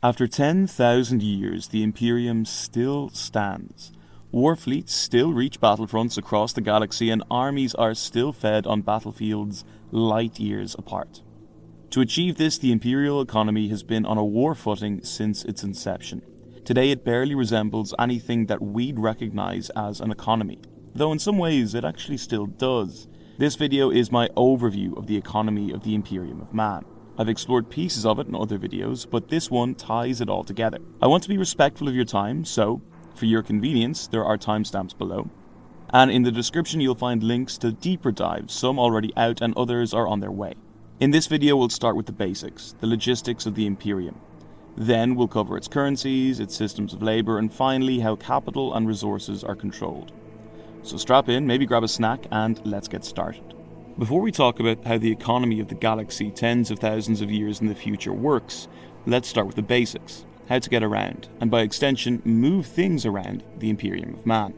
After 10,000 years, the Imperium still stands. War fleets still reach battlefronts across the galaxy, and armies are still fed on battlefields light years apart. To achieve this, the Imperial economy has been on a war footing since its inception. Today it barely resembles anything that we'd recognize as an economy, though in some ways it actually still does. This video is my overview of the economy of the Imperium of Man. I've explored pieces of it in other videos, but this one ties it all together. I want to be respectful of your time, so, for your convenience, there are timestamps below. And in the description you'll find links to deeper dives, some already out and others are on their way. In this video we'll start with the basics, the logistics of the Imperium. Then we'll cover its currencies, its systems of labour, and finally how capital and resources are controlled. So strap in, maybe grab a snack, and let's get started. Before we talk about how the economy of the galaxy tens of thousands of years in the future works, let's start with the basics, how to get around, and by extension, move things around the Imperium of Man.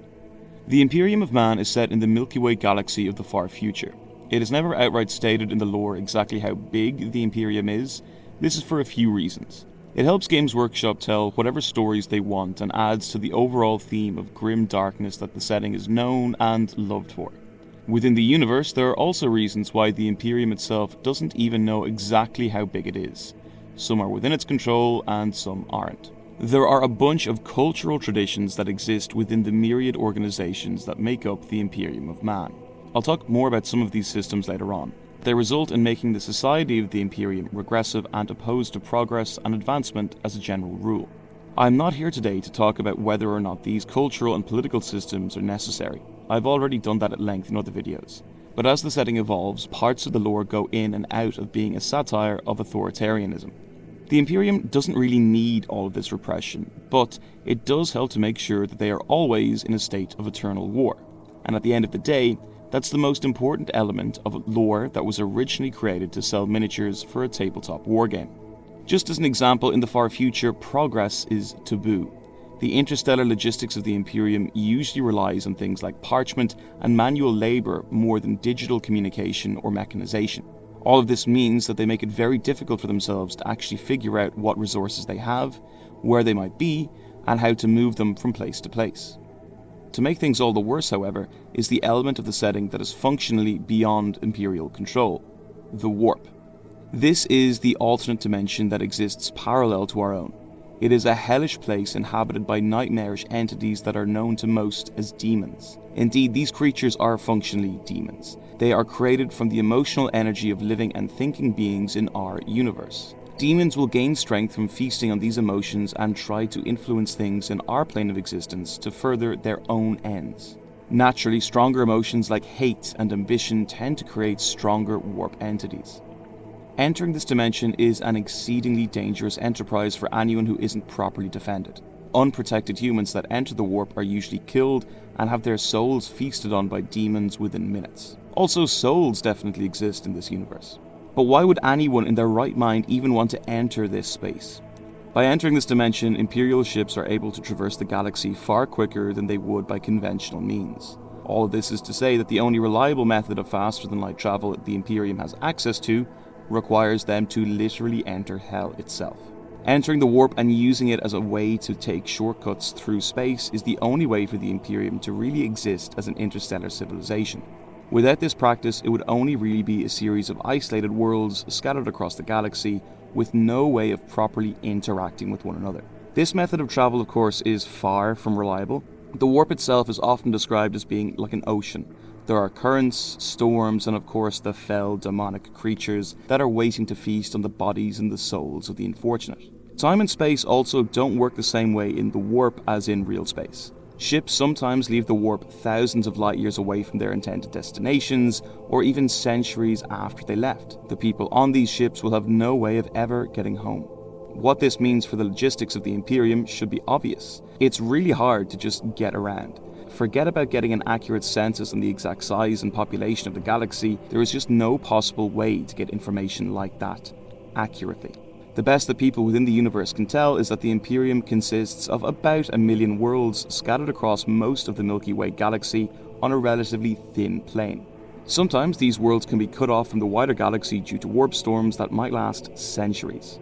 The Imperium of Man is set in the Milky Way galaxy of the far future. It is never outright stated in the lore exactly how big the Imperium is. This is for a few reasons. It helps Games Workshop tell whatever stories they want and adds to the overall theme of grim darkness that the setting is known and loved for. Within the universe, there are also reasons why the Imperium itself doesn't even know exactly how big it is. Some are within its control and some aren't. There are a bunch of cultural traditions that exist within the myriad organizations that make up the Imperium of Man. I'll talk more about some of these systems later on. They result in making the society of the Imperium regressive and opposed to progress and advancement as a general rule. I'm not here today to talk about whether or not these cultural and political systems are necessary. I've already done that at length in other videos. But as the setting evolves, parts of the lore go in and out of being a satire of authoritarianism. The Imperium doesn't really need all of this repression, but it does help to make sure that they are always in a state of eternal war. And at the end of the day, that's the most important element of lore that was originally created to sell miniatures for a tabletop wargame. Just as an example, in the far future, progress is taboo. The interstellar logistics of the Imperium usually relies on things like parchment and manual labour more than digital communication or mechanization. All of this means that they make it very difficult for themselves to actually figure out what resources they have, where they might be, and how to move them from place to place. To make things all the worse, however, is the element of the setting that is functionally beyond Imperial control: the warp. This is the alternate dimension that exists parallel to our own. It is a hellish place inhabited by nightmarish entities that are known to most as demons. Indeed, these creatures are functionally demons. They are created from the emotional energy of living and thinking beings in our universe. Demons will gain strength from feasting on these emotions and try to influence things in our plane of existence to further their own ends. Naturally, stronger emotions like hate and ambition tend to create stronger warp entities. Entering this dimension is an exceedingly dangerous enterprise for anyone who isn't properly defended. Unprotected humans that enter the warp are usually killed and have their souls feasted on by demons within minutes. Also, souls definitely exist in this universe. But why would anyone in their right mind even want to enter this space? By entering this dimension, Imperial ships are able to traverse the galaxy far quicker than they would by conventional means. All of this is to say that the only reliable method of faster-than-light travel the Imperium has access to requires them to literally enter hell itself. Entering the warp and using it as a way to take shortcuts through space is the only way for the Imperium to really exist as an interstellar civilization. Without this practice, it would only really be a series of isolated worlds scattered across the galaxy with no way of properly interacting with one another. This method of travel, of course, is far from reliable. The warp itself is often described as being like an ocean. There are currents, storms, and of course the fell demonic creatures that are waiting to feast on the bodies and the souls of the unfortunate. Time and space also don't work the same way in the warp as in real space. Ships sometimes leave the warp thousands of light years away from their intended destinations, or even centuries after they left. The people on these ships will have no way of ever getting home. What this means for the logistics of the Imperium should be obvious. It's really hard to just get around. Forget about getting an accurate census on the exact size and population of the galaxy. There is just no possible way to get information like that accurately. The best that people within the universe can tell is that the Imperium consists of about 1 million worlds scattered across most of the Milky Way galaxy on a relatively thin plane. Sometimes these worlds can be cut off from the wider galaxy due to warp storms that might last centuries.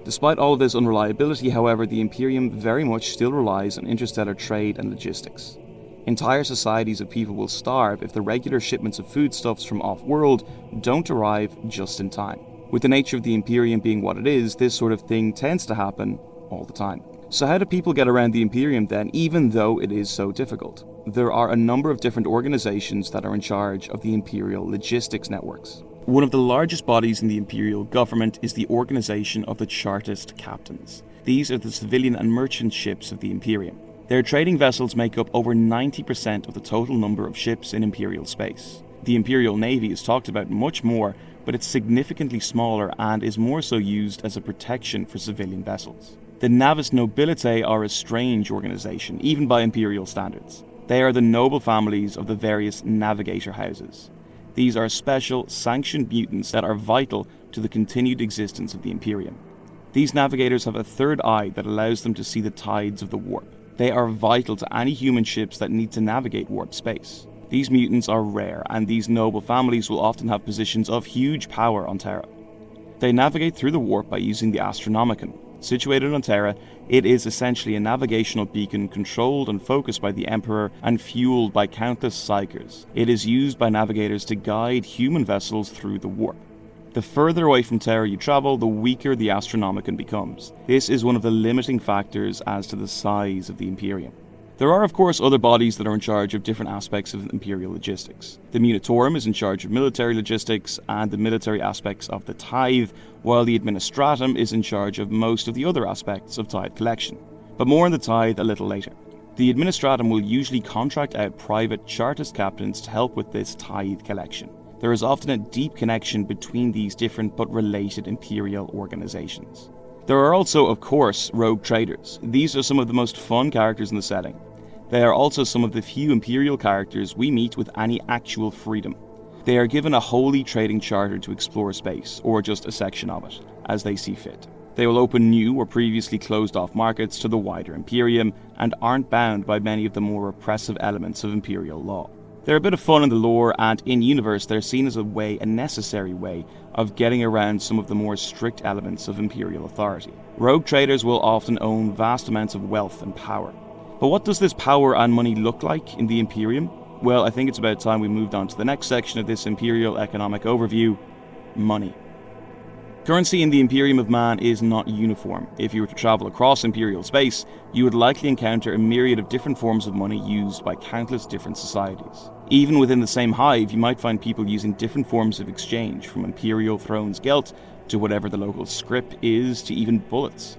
Despite all of this unreliability, however, the Imperium very much still relies on interstellar trade and logistics. Entire societies of people will starve if the regular shipments of foodstuffs from off-world don't arrive just in time. With the nature of the Imperium being what it is, this sort of thing tends to happen all the time. So how do people get around the Imperium then, even though it is so difficult? There are a number of different organizations that are in charge of the Imperial logistics networks. One of the largest bodies in the Imperial government is the Organization of the Chartist Captains. These are the civilian and merchant ships of the Imperium. Their trading vessels make up over 90% of the total number of ships in Imperial space. The Imperial Navy is talked about much more, but it's significantly smaller and is more so used as a protection for civilian vessels. The Navis Nobilitae are a strange organization, even by Imperial standards. They are the noble families of the various navigator houses. These are special, sanctioned mutants that are vital to the continued existence of the Imperium. These navigators have a third eye that allows them to see the tides of the warp. They are vital to any human ships that need to navigate warp space. These mutants are rare, and these noble families will often have positions of huge power on Terra. They navigate through the warp by using the Astronomicon. Situated on Terra, it is essentially a navigational beacon controlled and focused by the Emperor and fueled by countless psychers. It is used by navigators to guide human vessels through the warp. The further away from Terra you travel, the weaker the Astronomicon becomes. This is one of the limiting factors as to the size of the Imperium. There are of course other bodies that are in charge of different aspects of Imperial logistics. The Munitorum is in charge of military logistics and the military aspects of the tithe, while the Administratum is in charge of most of the other aspects of tithe collection. But more on the tithe a little later. The Administratum will usually contract out private Chartist captains to help with this tithe collection. There is often a deep connection between these different but related Imperial organizations. There are also, of course, rogue traders. These are some of the most fun characters in the setting. They are also some of the few Imperial characters we meet with any actual freedom. They are given a wholly trading charter to explore space, or just a section of it, as they see fit. They will open new or previously closed off markets to the wider Imperium, and aren't bound by many of the more repressive elements of Imperial law. They're a bit of fun in the lore, and in-universe they're seen as a necessary way, of getting around some of the more strict elements of Imperial authority. Rogue traders will often own vast amounts of wealth and power. But what does this power and money look like in the Imperium? Well, I think it's about time we moved on to the next section of this Imperial economic overview: money. Currency in the Imperium of Man is not uniform. If you were to travel across Imperial space, you would likely encounter a myriad of different forms of money used by countless different societies. Even within the same hive, you might find people using different forms of exchange, from Imperial thrones gelt to whatever the local scrip is, to even bullets.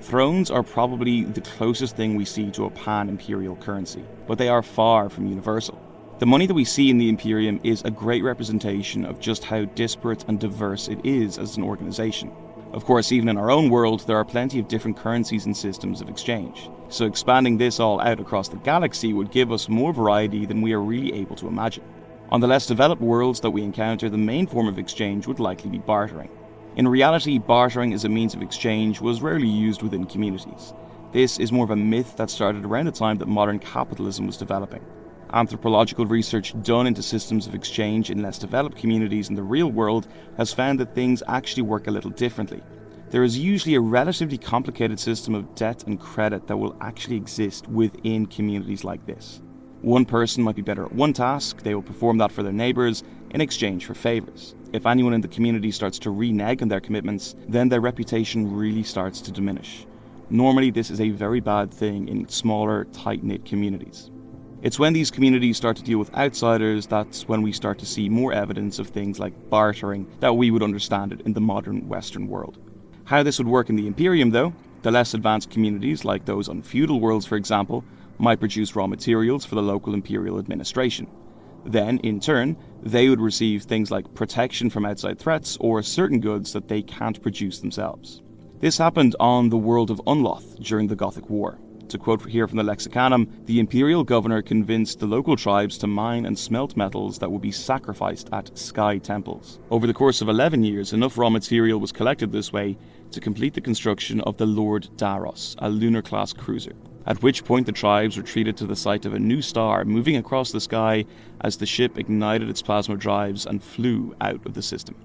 Thrones are probably the closest thing we see to a pan-Imperial currency, but they are far from universal. The money that we see in the Imperium is a great representation of just how disparate and diverse it is as an organization. Of course, even in our own world, there are plenty of different currencies and systems of exchange, so expanding this all out across the galaxy would give us more variety than we are really able to imagine. On the less developed worlds that we encounter, the main form of exchange would likely be bartering. In reality, bartering as a means of exchange was rarely used within communities. This is more of a myth that started around the time that modern capitalism was developing. Anthropological research done into systems of exchange in less developed communities in the real world has found that things actually work a little differently. There is usually a relatively complicated system of debt and credit that will actually exist within communities like this. One person might be better at one task, they will perform that for their neighbours in exchange for favours. If anyone in the community starts to renege on their commitments, then their reputation really starts to diminish. Normally this is a very bad thing in smaller, tight-knit communities. It's when these communities start to deal with outsiders that's when we start to see more evidence of things like bartering that we would understand it in the modern Western world. How this would work in the Imperium though, the less advanced communities like those on feudal worlds for example, might produce raw materials for the local Imperial administration. Then, in turn, they would receive things like protection from outside threats or certain goods that they can't produce themselves. This happened on the world of Unloth during the Gothic War. To quote here from the Lexicanum, the Imperial governor convinced the local tribes to mine and smelt metals that would be sacrificed at sky temples. Over the course of 11 years, enough raw material was collected this way to complete the construction of the Lord Daros, a lunar-class cruiser. At which point the tribes retreated to the sight of a new star moving across the sky as the ship ignited its plasma drives and flew out of the system.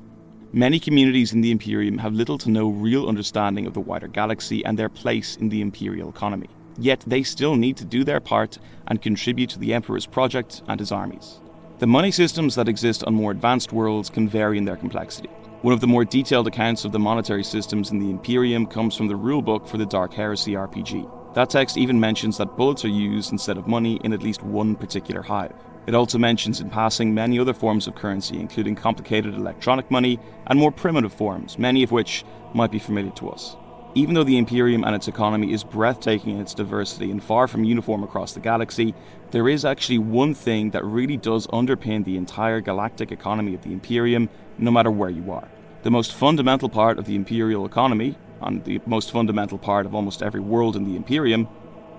Many communities in the Imperium have little to no real understanding of the wider galaxy and their place in the Imperial economy. Yet they still need to do their part and contribute to the Emperor's project and his armies. The money systems that exist on more advanced worlds can vary in their complexity. One of the more detailed accounts of the monetary systems in the Imperium comes from the rulebook for the Dark Heresy RPG. That text even mentions that bullets are used instead of money in at least one particular hive. It also mentions in passing many other forms of currency, including complicated electronic money and more primitive forms, many of which might be familiar to us. Even though the Imperium and its economy is breathtaking in its diversity and far from uniform across the galaxy, there is actually one thing that really does underpin the entire galactic economy of the Imperium, no matter where you are. The most fundamental part of the Imperial economy, and the most fundamental part of almost every world in the Imperium,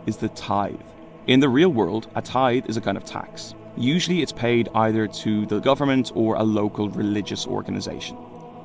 is the tithe. In the real world, a tithe is a kind of tax. Usually it's paid either to the government or a local religious organization.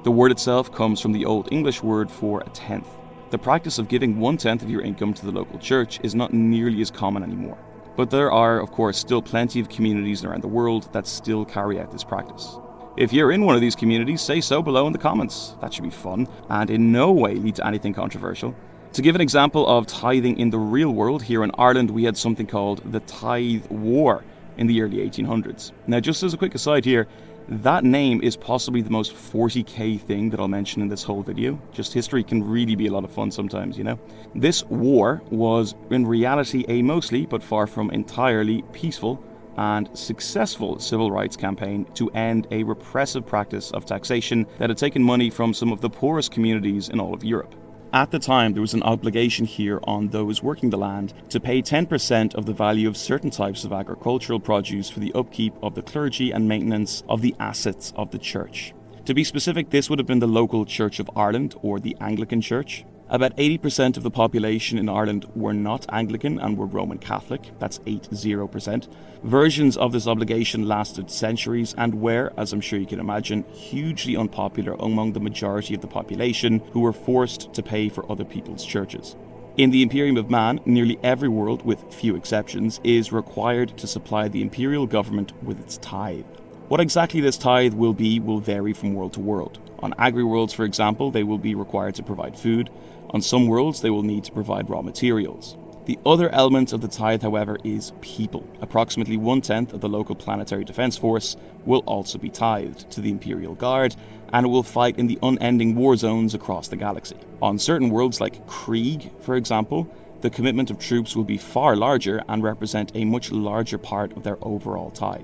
The word itself comes from the Old English word for a tenth. The practice of giving 1/10 of your income to the local church is not nearly as common anymore. But there are, of course, still plenty of communities around the world that still carry out this practice. If you're in one of these communities, say so below in the comments. That should be fun, and in no way lead to anything controversial. To give an example of tithing in the real world, here in Ireland we had something called the Tithe War in the early 1800s. Now, just as a quick aside here, that name is possibly the most 40k thing that I'll mention in this whole video. Just history can really be a lot of fun sometimes, you know. This war was in reality a mostly, but far from entirely, peaceful and successful civil rights campaign to end a repressive practice of taxation that had taken money from some of the poorest communities in all of Europe. At the time, there was an obligation here on those working the land to pay 10% of the value of certain types of agricultural produce for the upkeep of the clergy and maintenance of the assets of the church. To be specific, this would have been the local Church of Ireland, or the Anglican Church. About 80% of the population in Ireland were not Anglican and were Roman Catholic. That's 80%. Versions of this obligation lasted centuries and were, as I'm sure you can imagine, hugely unpopular among the majority of the population, who were forced to pay for other people's churches. In the Imperium of Man, nearly every world, with few exceptions, is required to supply the imperial government with its tithe. What exactly this tithe will be will vary from world to world. On agri-worlds, for example, they will be required to provide food. On some worlds, they will need to provide raw materials. The other element of the tithe, however, is people. Approximately 1/10 of the local planetary defense force will also be tithed to the Imperial Guard, and it will fight in the unending war zones across the galaxy. On certain worlds like Krieg, for example, the commitment of troops will be far larger and represent a much larger part of their overall tithe.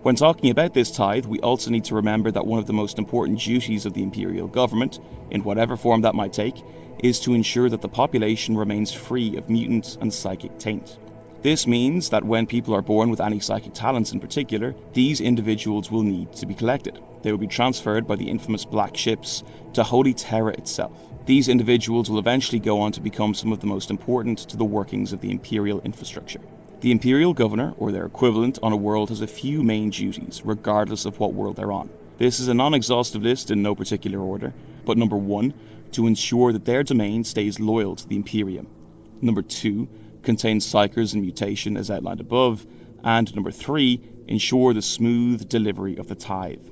When talking about this tithe, we also need to remember that one of the most important duties of the Imperial government, in whatever form that might take, is to ensure that the population remains free of mutant and psychic taint. This means that when people are born with any psychic talents in particular, these individuals will need to be collected. They will be transferred by the infamous Black Ships to Holy Terra itself. These individuals will eventually go on to become some of the most important to the workings of the Imperial infrastructure. The Imperial Governor, or their equivalent on a world, has a few main duties, regardless of what world they're on. This is a non-exhaustive list in no particular order, but number 1, to ensure that their domain stays loyal to the Imperium. Number 2, contain psychers and mutation as outlined above. And number 3, ensure the smooth delivery of the tithe.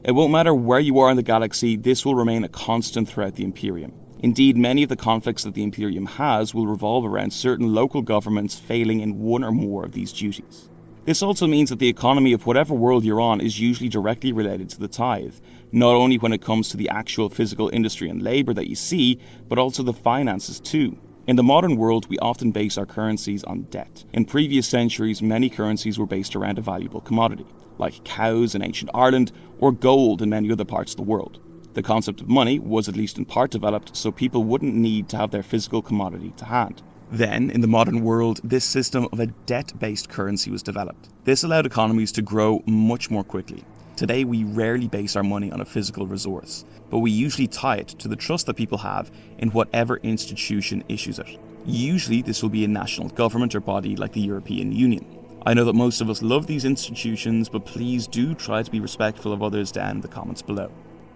It won't matter where you are in the galaxy, this will remain a constant throughout the Imperium. Indeed, many of the conflicts that the Imperium has will revolve around certain local governments failing in one or more of these duties. This also means that the economy of whatever world you're on is usually directly related to the tithe, not only when it comes to the actual physical industry and labour that you see, but also the finances too. In the modern world, we often base our currencies on debt. In previous centuries, many currencies were based around a valuable commodity, like cows in ancient Ireland or gold in many other parts of the world. The concept of money was at least in part developed so people wouldn't need to have their physical commodity to hand. Then, in the modern world, this system of a debt-based currency was developed. This allowed economies to grow much more quickly. Today, we rarely base our money on a physical resource, but we usually tie it to the trust that people have in whatever institution issues it. Usually, this will be a national government or body like the European Union. I know that most of us love these institutions, but please do try to be respectful of others down in the comments below.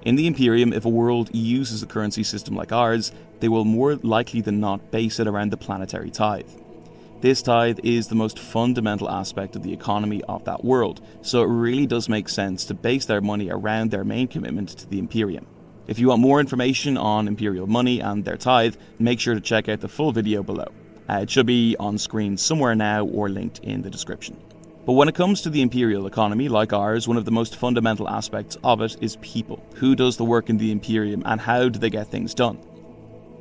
In the Imperium, if a world uses a currency system like ours, they will more likely than not base it around the planetary tithe. This tithe is the most fundamental aspect of the economy of that world, so it really does make sense to base their money around their main commitment to the Imperium. If you want more information on Imperial money and their tithe, make sure to check out the full video below. It should be on screen somewhere now or linked in the description. But when it comes to the Imperial economy, like ours, one of the most fundamental aspects of it is people. Who does the work in the Imperium and how do they get things done?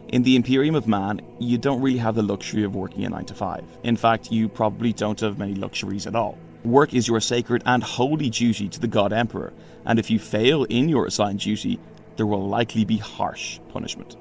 In the Imperium of Man, you don't really have the luxury of working a 9 to 5. In fact, you probably don't have many luxuries at all. Work is your sacred and holy duty to the God Emperor, and if you fail in your assigned duty, there will likely be harsh punishment.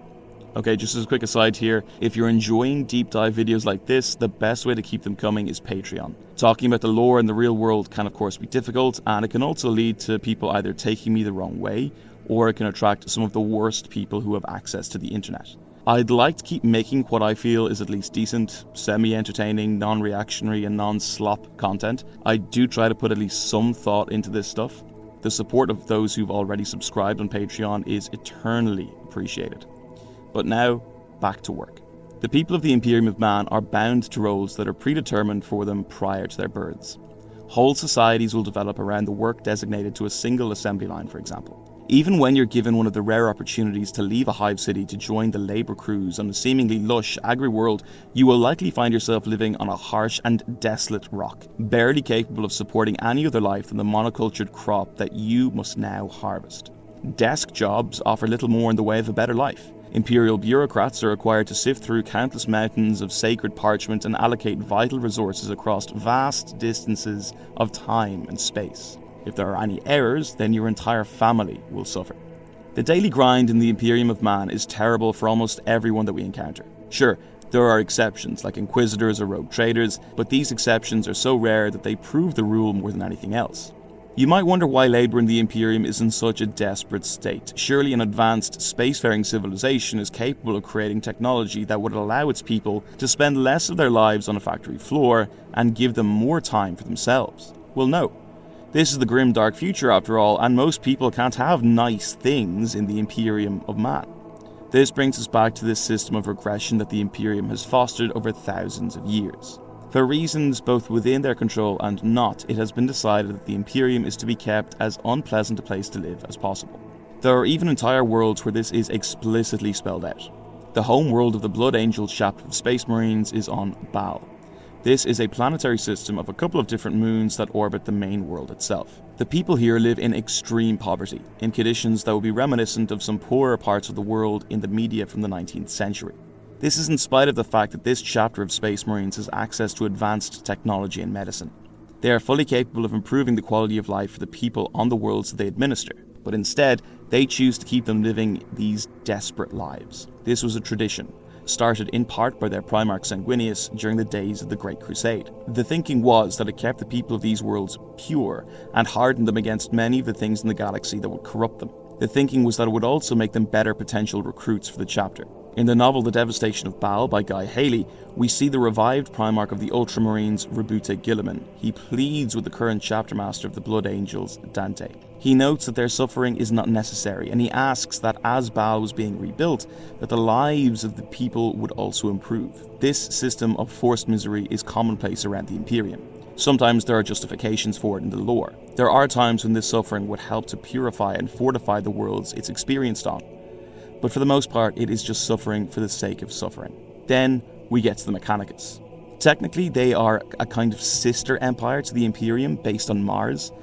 Okay, just as a quick aside here, if you're enjoying deep dive videos like this, the best way to keep them coming is Patreon. Talking about the lore in the real world can of course be difficult, and it can also lead to people either taking me the wrong way, or it can attract some of the worst people who have access to the internet. I'd like to keep making what I feel is at least decent, semi-entertaining, non-reactionary and non-slop content. I do try to put at least some thought into this stuff. The support of those who've already subscribed on Patreon is eternally appreciated. But now, back to work. The people of the Imperium of Man are bound to roles that are predetermined for them prior to their births. Whole societies will develop around the work designated to a single assembly line, for example. Even when you're given one of the rare opportunities to leave a hive city to join the labour crews on a seemingly lush, agri-world, you will likely find yourself living on a harsh and desolate rock, barely capable of supporting any other life than the monocultured crop that you must now harvest. Desk jobs offer little more in the way of a better life. Imperial bureaucrats are required to sift through countless mountains of sacred parchment and allocate vital resources across vast distances of time and space. If there are any errors, then your entire family will suffer. The daily grind in the Imperium of Man is terrible for almost everyone that we encounter. Sure, there are exceptions, like inquisitors or rogue traders, but these exceptions are so rare that they prove the rule more than anything else. You might wonder why labour in the Imperium is in such a desperate state. Surely an advanced spacefaring civilization is capable of creating technology that would allow its people to spend less of their lives on a factory floor and give them more time for themselves. Well, no. This is the grim dark future after all, and most people can't have nice things in the Imperium of Man. This brings us back to this system of regression that the Imperium has fostered over thousands of years. For reasons both within their control and not, it has been decided that the Imperium is to be kept as unpleasant a place to live as possible. There are even entire worlds where this is explicitly spelled out. The home world of the Blood Angels chapter of Space Marines is on Baal. This is a planetary system of a couple of different moons that orbit the main world itself. The people here live in extreme poverty, in conditions that will be reminiscent of some poorer parts of the world in the media from the 19th century. This is in spite of the fact that this chapter of Space Marines has access to advanced technology and medicine. They are fully capable of improving the quality of life for the people on the worlds that they administer, but instead, they choose to keep them living these desperate lives. This was a tradition, started in part by their Primarch Sanguinius during the days of the Great Crusade. The thinking was that it kept the people of these worlds pure and hardened them against many of the things in the galaxy that would corrupt them. The thinking was that it would also make them better potential recruits for the chapter. In the novel The Devastation of Baal by Guy Haley, we see the revived Primarch of the Ultramarines, Rabute Gilliman. He pleads with the current chapter master of the Blood Angels, Dante. He notes that their suffering is not necessary, and he asks that as Baal was being rebuilt, that the lives of the people would also improve. This system of forced misery is commonplace around the Imperium. Sometimes there are justifications for it in the lore. There are times when this suffering would help to purify and fortify the worlds it's experienced on. But for the most part, it is just suffering for the sake of suffering. Then we get to the Mechanicus. Technically, they are a kind of sister empire to the Imperium based on Mars.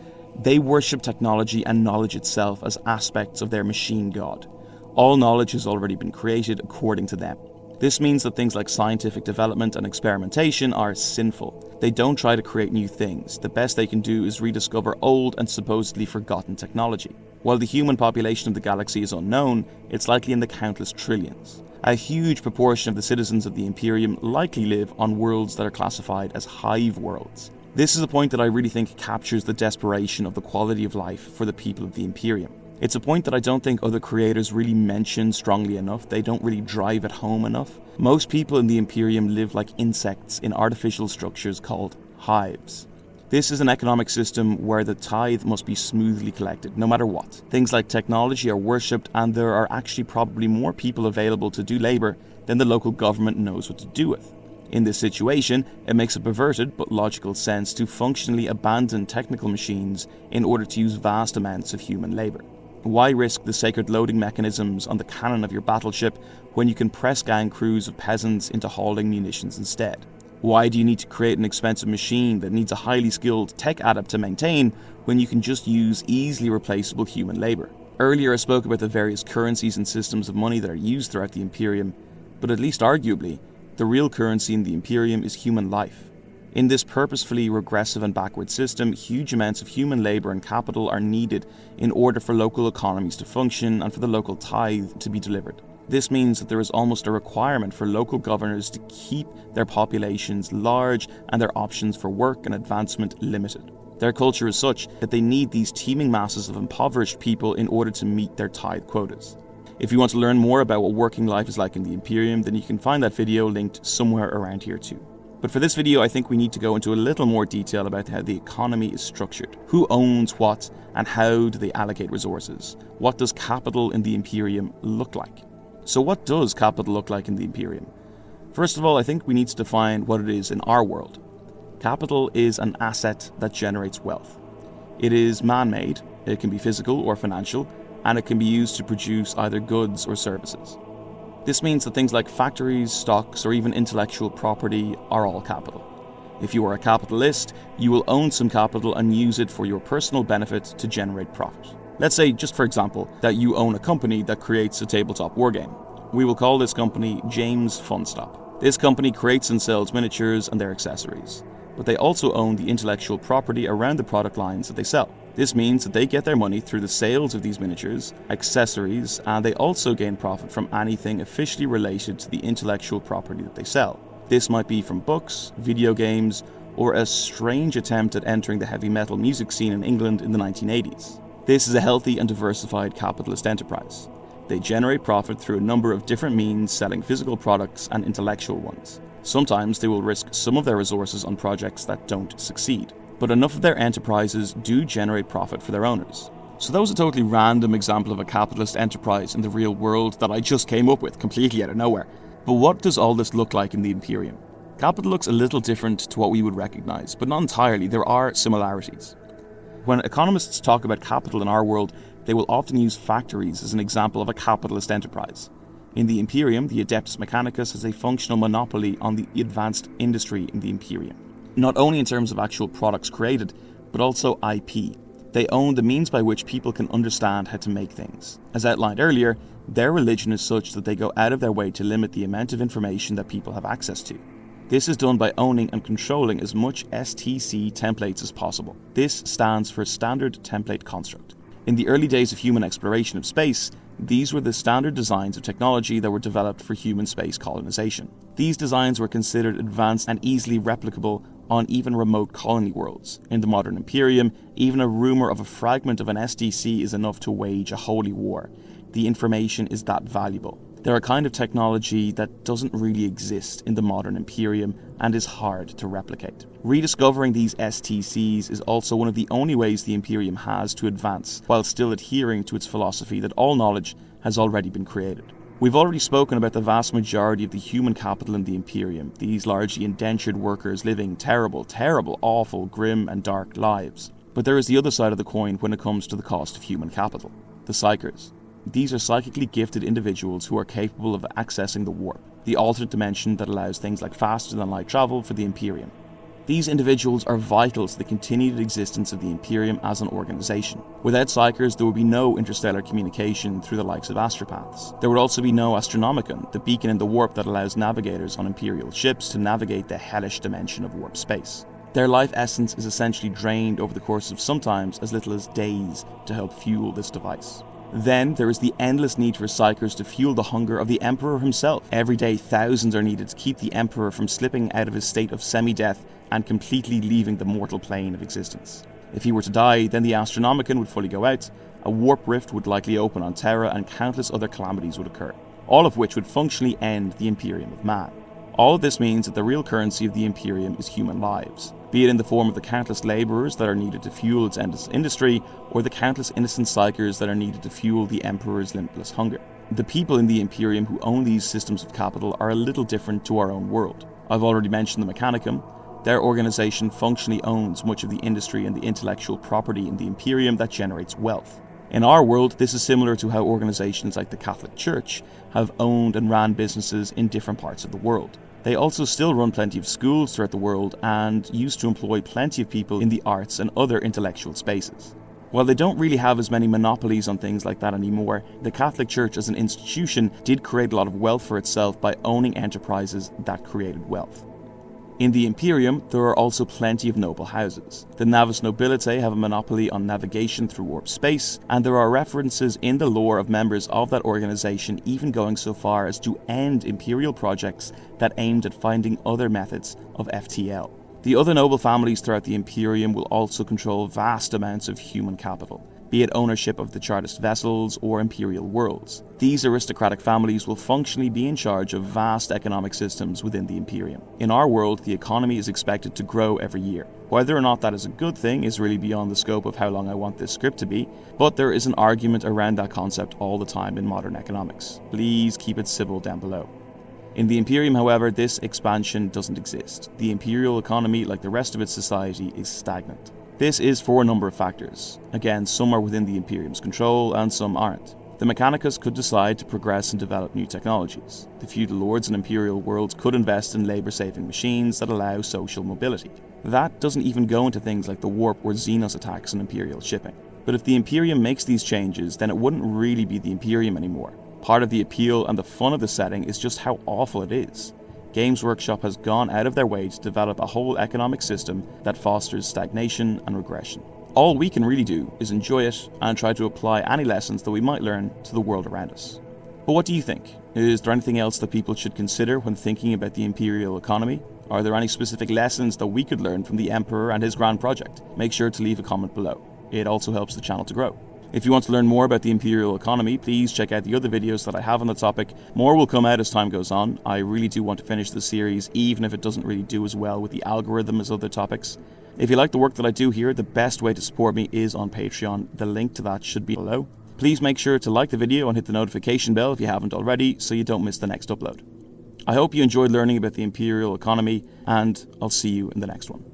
They worship technology and knowledge itself as aspects of their machine god. All knowledge has already been created according to them. This means that things like scientific development and experimentation are sinful. They don't try to create new things. The best they can do is rediscover old and supposedly forgotten technology. While the human population of the galaxy is unknown, it's likely in the countless trillions. A huge proportion of the citizens of the Imperium likely live on worlds that are classified as hive worlds. This is a point that I really think captures the desperation of the quality of life for the people of the Imperium. It's a point that I don't think other creators really mention strongly enough. They don't really drive it home enough. Most people in the Imperium live like insects in artificial structures called hives. This is an economic system where the tithe must be smoothly collected, no matter what. Things like technology are worshipped, and there are actually probably more people available to do labour than the local government knows what to do with. In this situation, it makes a perverted but logical sense to functionally abandon technical machines in order to use vast amounts of human labour. Why risk the sacred loading mechanisms on the cannon of your battleship when you can press gang crews of peasants into hauling munitions instead? Why do you need to create an expensive machine that needs a highly skilled tech adept to maintain when you can just use easily replaceable human labour? Earlier I spoke about the various currencies and systems of money that are used throughout the Imperium, but at least arguably, the real currency in the Imperium is human life. In this purposefully regressive and backward system, huge amounts of human labour and capital are needed in order for local economies to function and for the local tithe to be delivered. This means that there is almost a requirement for local governors to keep their populations large and their options for work and advancement limited. Their culture is such that they need these teeming masses of impoverished people in order to meet their tithe quotas. If you want to learn more about what working life is like in the Imperium, then you can find that video linked somewhere around here too. But for this video, I think we need to go into a little more detail about how the economy is structured. Who owns what, and how do they allocate resources? What does capital in the Imperium look like? So what does capital look like in the Imperium? First of all, I think we need to define what it is in our world. Capital is an asset that generates wealth. It is man-made, it can be physical or financial, and it can be used to produce either goods or services. This means that things like factories, stocks, or even intellectual property are all capital. If you are a capitalist, you will own some capital and use it for your personal benefit to generate profit. Let's say, just for example, that you own a company that creates a tabletop wargame. We will call this company James Funstop. This company creates and sells miniatures and their accessories, but they also own the intellectual property around the product lines that they sell. This means that they get their money through the sales of these miniatures, accessories, and they also gain profit from anything officially related to the intellectual property that they sell. This might be from books, video games, or a strange attempt at entering the heavy metal music scene in England in the 1980s. This is a healthy and diversified capitalist enterprise. They generate profit through a number of different means, selling physical products and intellectual ones. Sometimes they will risk some of their resources on projects that don't succeed, but enough of their enterprises do generate profit for their owners. So that was a totally random example of a capitalist enterprise in the real world that I just came up with completely out of nowhere. But what does all this look like in the Imperium? Capital looks a little different to what we would recognize, but not entirely. There are similarities. When economists talk about capital in our world, they will often use factories as an example of a capitalist enterprise. In the Imperium, the Adeptus Mechanicus has a functional monopoly on the advanced industry in the Imperium. Not only in terms of actual products created, but also IP. They own the means by which people can understand how to make things. As outlined earlier, their religion is such that they go out of their way to limit the amount of information that people have access to. This is done by owning and controlling as much STC templates as possible. This stands for Standard Template Construct. In the early days of human exploration of space, these were the standard designs of technology that were developed for human space colonization. These designs were considered advanced and easily replicable on even remote colony worlds. In the modern Imperium, even a rumour of a fragment of an SDC is enough to wage a holy war. The information is that valuable. They're a kind of technology that doesn't really exist in the modern Imperium and is hard to replicate. Rediscovering these STCs is also one of the only ways the Imperium has to advance, while still adhering to its philosophy that all knowledge has already been created. We've already spoken about the vast majority of the human capital in the Imperium, these largely indentured workers living terrible, awful, grim and dark lives. But there is the other side of the coin when it comes to the cost of human capital, the Psychers. These are psychically gifted individuals who are capable of accessing the warp, the alternate dimension that allows things like faster than light travel for the Imperium. These individuals are vital to the continued existence of the Imperium as an organization. Without Psychers, there would be no interstellar communication through the likes of astropaths. There would also be no Astronomicon, the beacon in the warp that allows navigators on Imperial ships to navigate the hellish dimension of warp space. Their life essence is essentially drained over the course of sometimes as little as days to help fuel this device. Then there is the endless need for Psychers to fuel the hunger of the Emperor himself. Every day thousands are needed to keep the Emperor from slipping out of his state of semi-death and completely leaving the mortal plane of existence. If he were to die, then the Astronomicon would fully go out, a warp rift would likely open on Terra, and countless other calamities would occur, all of which would functionally end the Imperium of Man. All of this means that the real currency of the Imperium is human lives, be it in the form of the countless labourers that are needed to fuel its endless industry, or the countless innocent Psychers that are needed to fuel the Emperor's limitless hunger. The people in the Imperium who own these systems of capital are a little different to our own world. I've already mentioned the Mechanicum. Their organisation functionally owns much of the industry and the intellectual property in the Imperium that generates wealth. In our world, this is similar to how organisations like the Catholic Church have owned and ran businesses in different parts of the world. They also still run plenty of schools throughout the world and used to employ plenty of people in the arts and other intellectual spaces. While they don't really have as many monopolies on things like that anymore, the Catholic Church as an institution did create a lot of wealth for itself by owning enterprises that created wealth. In the Imperium, there are also plenty of noble houses. The Navis Nobilitae have a monopoly on navigation through warp space, and there are references in the lore of members of that organisation even going so far as to end Imperial projects that aimed at finding other methods of FTL. The other noble families throughout the Imperium will also control vast amounts of human capital, be it ownership of the Chartist vessels or Imperial worlds. These aristocratic families will functionally be in charge of vast economic systems within the Imperium. In our world, the economy is expected to grow every year. Whether or not that is a good thing is really beyond the scope of how long I want this script to be, but there is an argument around that concept all the time in modern economics. Please keep it civil down below. In the Imperium, however, this expansion doesn't exist. The imperial economy, like the rest of its society, is stagnant. This is for a number of factors. Again, some are within the Imperium's control and some aren't. The Mechanicus could decide to progress and develop new technologies. The feudal lords and imperial worlds could invest in labour-saving machines that allow social mobility. That doesn't even go into things like the warp or Xenos attacks on imperial shipping. But if the Imperium makes these changes, then it wouldn't really be the Imperium anymore. Part of the appeal and the fun of the setting is just how awful it is. Games Workshop has gone out of their way to develop a whole economic system that fosters stagnation and regression. All we can really do is enjoy it and try to apply any lessons that we might learn to the world around us. But what do you think? Is there anything else that people should consider when thinking about the imperial economy? Are there any specific lessons that we could learn from the Emperor and his grand project? Make sure to leave a comment below. It also helps the channel to grow. If you want to learn more about the imperial economy, please check out the other videos that I have on the topic. More will come out as time goes on. I really do want to finish the series, even if it doesn't really do as well with the algorithm as other topics. If you like the work that I do here, the best way to support me is on Patreon. The link to that should be below. Please make sure to like the video and hit the notification bell if you haven't already, so you don't miss the next upload. I hope you enjoyed learning about the imperial economy, and I'll see you in the next one.